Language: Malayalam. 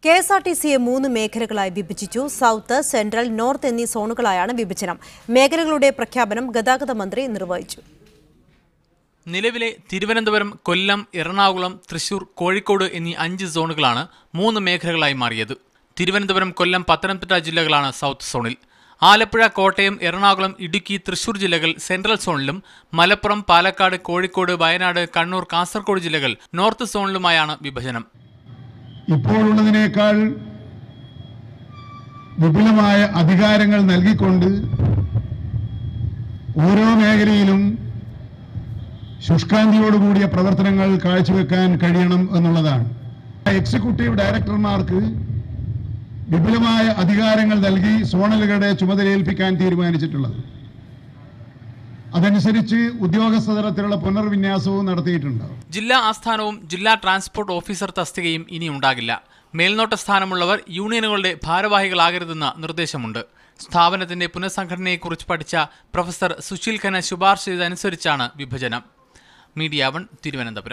കെഎസ്ആർടിസിയെ 3 മേഖലകളായി വിഭജിച്ചു. സൗത്ത്, സെൻട്രൽ, നോർത്ത് എന്നീ സോണുകളായാണ് വിഭജനം. മേഖലകളുടെ പ്രഖ്യാപനം ഗതാഗത മന്ത്രി നിർവഹിച്ചു. നിലവിലെ തിരുവനന്തപുരം, കൊല്ലം, എറണാകുളം, തൃശൂർ, കോഴിക്കോട് എന്നീ 5 സോണുകളാണ് 3 മേഖലകളായി മാറിയത്. തിരുവനന്തപുരം, കൊല്ലം, പത്തനംതിട്ട ജില്ലകളാണ് സൗത്ത് സോണിൽ. ആലപ്പുഴ, കോട്ടയം, എറണാകുളം, ഇടുക്കി, തൃശൂർ ജില്ലകൾ സെൻട്രൽ സോണിലും മലപ്പുറം, പാലക്കാട്, കോഴിക്കോട്, വയനാട്, കണ്ണൂർ, കാസർഗോഡ് ജില്ലകൾ നോർത്ത് സോണിലുമായാണ് വിഭജനം. ഇപ്പോഴുള്ളതിനേക്കാൾ വിപുലമായ അധികാരങ്ങൾ നൽകിക്കൊണ്ട് ഓരോ മേഖലയിലും ശുഷ്കാന്തിയോടുകൂടിയ പ്രവർത്തനങ്ങൾ കാഴ്ചവെക്കാൻ കഴിയണം എന്നുള്ളതാണ്. എക്സിക്യൂട്ടീവ് ഡയറക്ടർമാർക്ക് വിപുലമായ അധികാരങ്ങൾ നൽകി സോണലുകളുടെ ചുമതലയേൽപ്പിക്കാൻ തീരുമാനിച്ചിട്ടുള്ളത്. അതനുസരിച്ച് ഉദ്യോഗസ്ഥ തലത്തിലുള്ള പുനർവിന്യാസവും നടത്തിയിട്ടുണ്ട്. ജില്ലാ ആസ്ഥാനവും ജില്ലാ ട്രാൻസ്പോർട്ട് ഓഫീസർ തസ്തികയും ഇനി ഉണ്ടാകില്ല. മേൽനോട്ട സ്ഥാനമുള്ളവർ യൂണിയനുകളുടെ ഭാരവാഹികളാകരുതെന്ന നിർദ്ദേശമുണ്ട്. സ്ഥാപനത്തിന്റെ പുനഃസംഘടനയെക്കുറിച്ച് പഠിച്ച പ്രൊഫസർ സുശീൽ ഖന്ന ശുപാർശ ചെയ്തതനുസരിച്ചാണ് വിഭജനം. മീഡിയ 1 തിരുവനന്തപുരം.